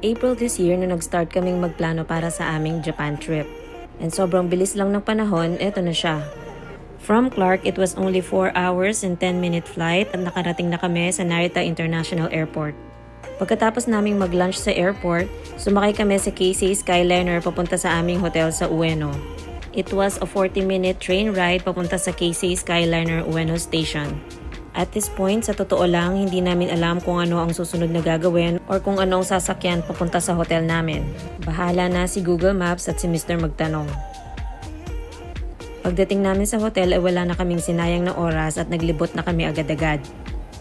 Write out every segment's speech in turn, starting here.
April this year na nag-start kaming magplano para sa aming Japan trip. And sobrang bilis lang ng panahon, eto na siya. From Clark, it was only 4 hours and 10-minute flight at nakarating na kami sa Narita International Airport. Pagkatapos naming mag-lunch sa airport, sumakay kami sa Keisei Skyliner papunta sa aming hotel sa Ueno. It was a 40-minute train ride papunta sa Keisei Skyliner Ueno Station. At this point, sa totoo lang, hindi namin alam kung ano ang susunod na gagawin or kung anong sasakyan papunta sa hotel namin. Bahala na si Google Maps at si Mr. Magtanong. Pagdating namin sa hotel ay wala na kaming sinayang na oras at naglibot na kami agad-agad.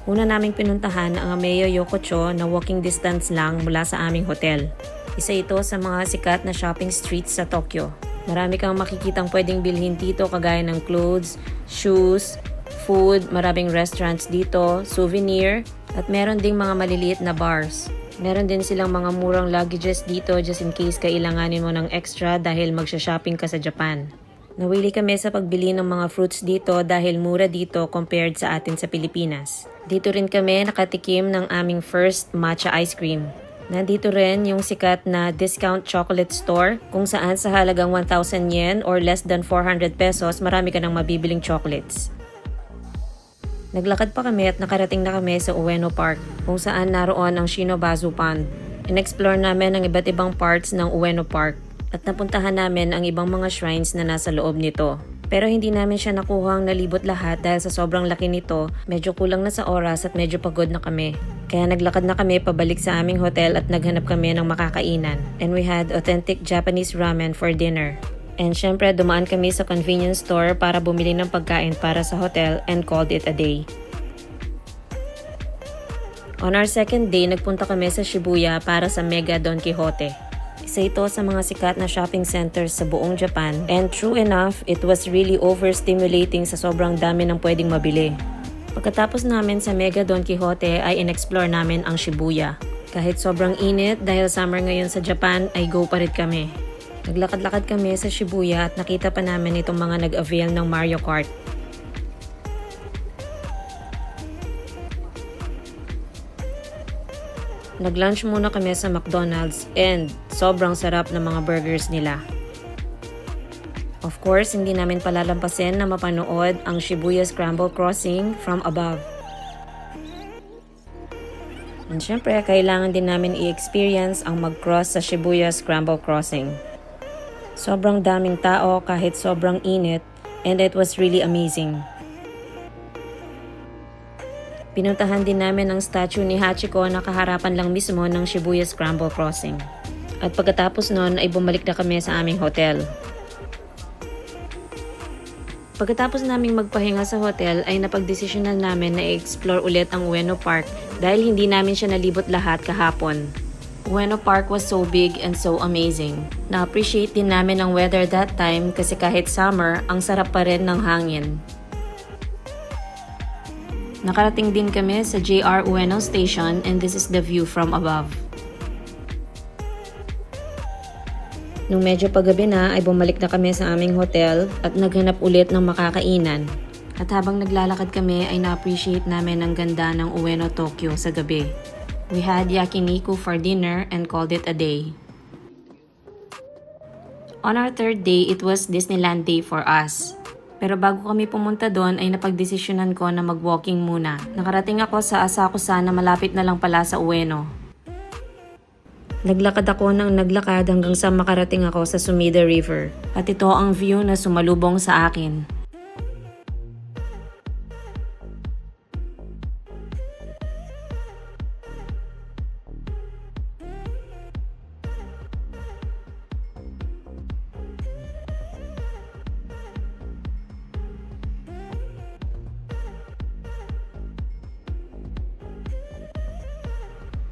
Una naming pinuntahan ang Ameyo Yokocho na walking distance lang mula sa aming hotel. Isa ito sa mga sikat na shopping streets sa Tokyo. Marami kang makikitang pwedeng bilhin dito kagaya ng clothes, shoes, food, maraming restaurants dito, souvenir, at meron ding mga maliliit na bars. Meron din silang mga murang luggages dito just in case kailanganin mo ng extra dahil magsha-shopping ka sa Japan. Nawili kami sa pagbili ng mga fruits dito dahil mura dito compared sa atin sa Pilipinas. Dito rin kami nakatikim ng aming first matcha ice cream. Nandito rin yung sikat na discount chocolate store kung saan sa halagang 1,000 yen or less than 400 pesos marami ka nang mabibiling chocolates. Naglakad pa kami at nakarating na kami sa Ueno Park kung saan naroon ang Shinobazu Pond. In-explore namin ang iba't ibang parts ng Ueno Park at napuntahan namin ang ibang mga shrines na nasa loob nito. Pero hindi namin siya nakuhang nalibot lahat dahil sa sobrang laki nito, medyo kulang na sa oras at medyo pagod na kami. Kaya naglakad na kami pabalik sa aming hotel at naghanap kami ng makakainan. And we had authentic Japanese ramen for dinner. And syempre dumaan kami sa convenience store para bumili ng pagkain para sa hotel and called it a day. On our second day, nagpunta kami sa Shibuya para sa Mega Don Quijote. Isa ito sa mga sikat na shopping centers sa buong Japan and true enough, it was really overstimulating sa sobrang dami ng pwedeng mabili. Pagkatapos namin sa Mega Don Quijote ay in-explore namin ang Shibuya. Kahit sobrang init dahil summer ngayon sa Japan ay go pa rin kami. Naglakad-lakad kami sa Shibuya at nakita pa namin itong mga nag-avail ng Mario Kart. Nag-lunch muna kami sa McDonald's and sobrang sarap ng mga burgers nila. Of course, hindi namin palalampasin na mapanood ang Shibuya Scramble Crossing from above. And syempre, kailangan din namin i-experience ang mag-cross sa Shibuya Scramble Crossing. Sobrang daming tao kahit sobrang init and it was really amazing. Pinuntahan din namin ang statue ni Hachiko na kaharapan lang mismo ng Shibuya Scramble Crossing. At pagkatapos nun ay bumalik na kami sa aming hotel. Pagkatapos naming magpahinga sa hotel ay napagdesisyonan namin na i-explore ulit ang Ueno Park dahil hindi namin siya nalibot lahat kahapon. Ueno Park was so big and so amazing. Na-appreciate din namin ang weather that time kasi kahit summer, ang sarap pa rin ng hangin. Nakarating din kami sa JR Ueno Station and this is the view from above. Nung medyo paggabi na ay bumalik na kami sa aming hotel at naghanap ulit ng makakainan. At habang naglalakad kami ay na-appreciate namin ang ganda ng Ueno Tokyo sa gabi. We had yakiniku for dinner and called it a day. On our third day, it was Disneyland Day for us. Pero bago kami pumunta doon ay napagdesisyonan ko na mag-walking muna. Nakarating ako sa Asakusa na malapit na lang pala sa Ueno. Naglakad ako ng naglakad hanggang sa makarating ako sa Sumida River. At ito ang view na sumalubong sa akin.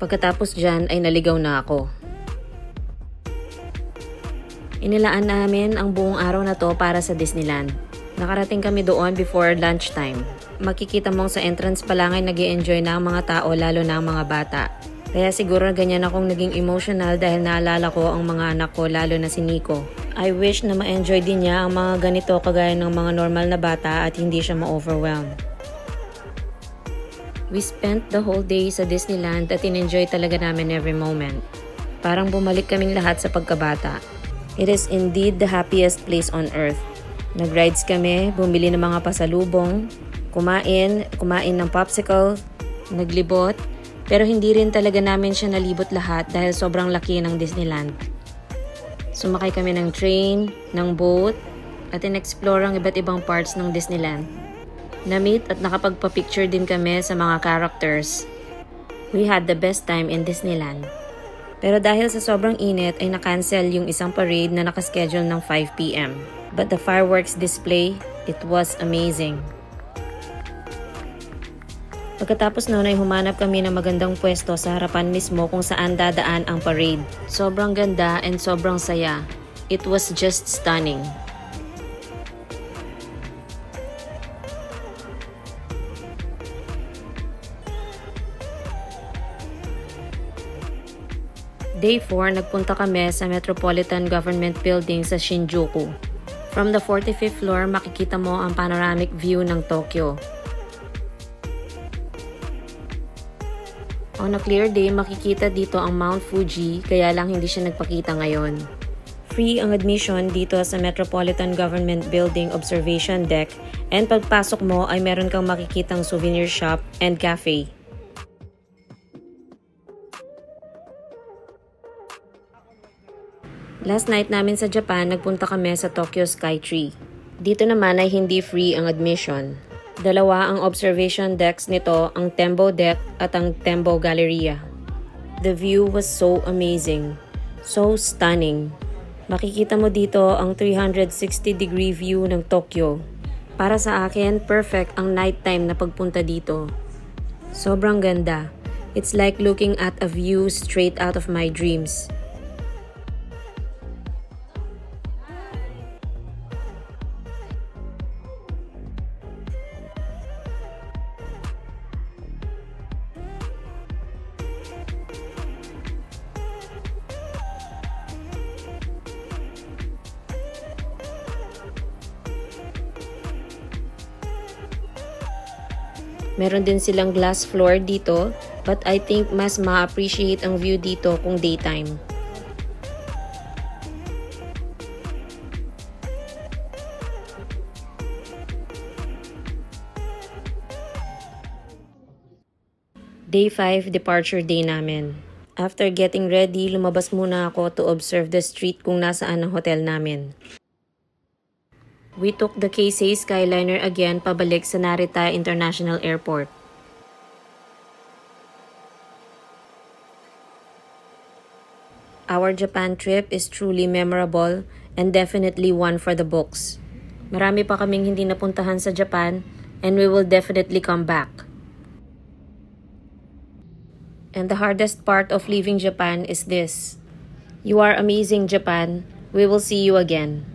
Pagkatapos dyan ay naligaw na ako. Inilaan namin ang buong araw na to para sa Disneyland. Nakarating kami doon before lunchtime. Makikita mong sa entrance pa lang ay nag-i-enjoy na ang mga tao lalo na ang mga bata. Kaya siguro ganyan akong naging emotional dahil naalala ko ang mga anak ko lalo na si Nico. I wish na ma-enjoy din niya ang mga ganito kagaya ng mga normal na bata at hindi siya ma-overwhelm. We spent the whole day sa Disneyland at in-enjoy talaga namin every moment. Parang bumalik kaming lahat sa pagkabata. It is indeed the happiest place on earth. Nag-rides kami, bumili ng mga pasalubong, kumain ng popsicle, naglibot, pero hindi rin talaga namin siya nalibot lahat dahil sobrang laki ng Disneyland. Sumakay kami ng train, ng boat, at in-explore ang iba't ibang parts ng Disneyland. Na-meet at nakapagpa-picture din kami sa mga characters. We had the best time in Disneyland. Pero dahil sa sobrang init ay na-cancel yung isang parade na nakaschedule ng 5 p.m. But the fireworks display, it was amazing. Pagkatapos noon ay humanap kami ng magandang pwesto sa harapan mismo kung saan dadaan ang parade. Sobrang ganda and sobrang saya. It was just stunning. Day 4, nagpunta kami sa Metropolitan Government Building sa Shinjuku. From the 45th floor, makikita mo ang panoramic view ng Tokyo. On a clear day, makikita dito ang Mount Fuji, kaya lang hindi siya nagpakita ngayon. Free ang admission dito sa Metropolitan Government Building Observation Deck, and pagpasok mo ay meron kang makikitang souvenir shop and cafe. Last night namin sa Japan, nagpunta kami sa Tokyo Skytree. Dito naman ay hindi free ang admission. Dalawa ang observation decks nito, ang Tembo Deck at ang Tembo Galleria. The view was so amazing. So stunning. Makikita mo dito ang 360-degree view ng Tokyo. Para sa akin, perfect ang nighttime na pagpunta dito. Sobrang ganda. It's like looking at a view straight out of my dreams. Meron din silang glass floor dito, but I think mas ma-appreciate ang view dito kung daytime. Day 5, departure day namin. After getting ready, lumabas muna ako to observe the street kung nasaan ang hotel namin. We took the Keisei Skyliner again pabalik sa Narita International Airport. Our Japan trip is truly memorable and definitely one for the books. Marami pa kaming hindi napuntahan sa Japan and we will definitely come back. And the hardest part of leaving Japan is this. You are amazing, Japan. We will see you again.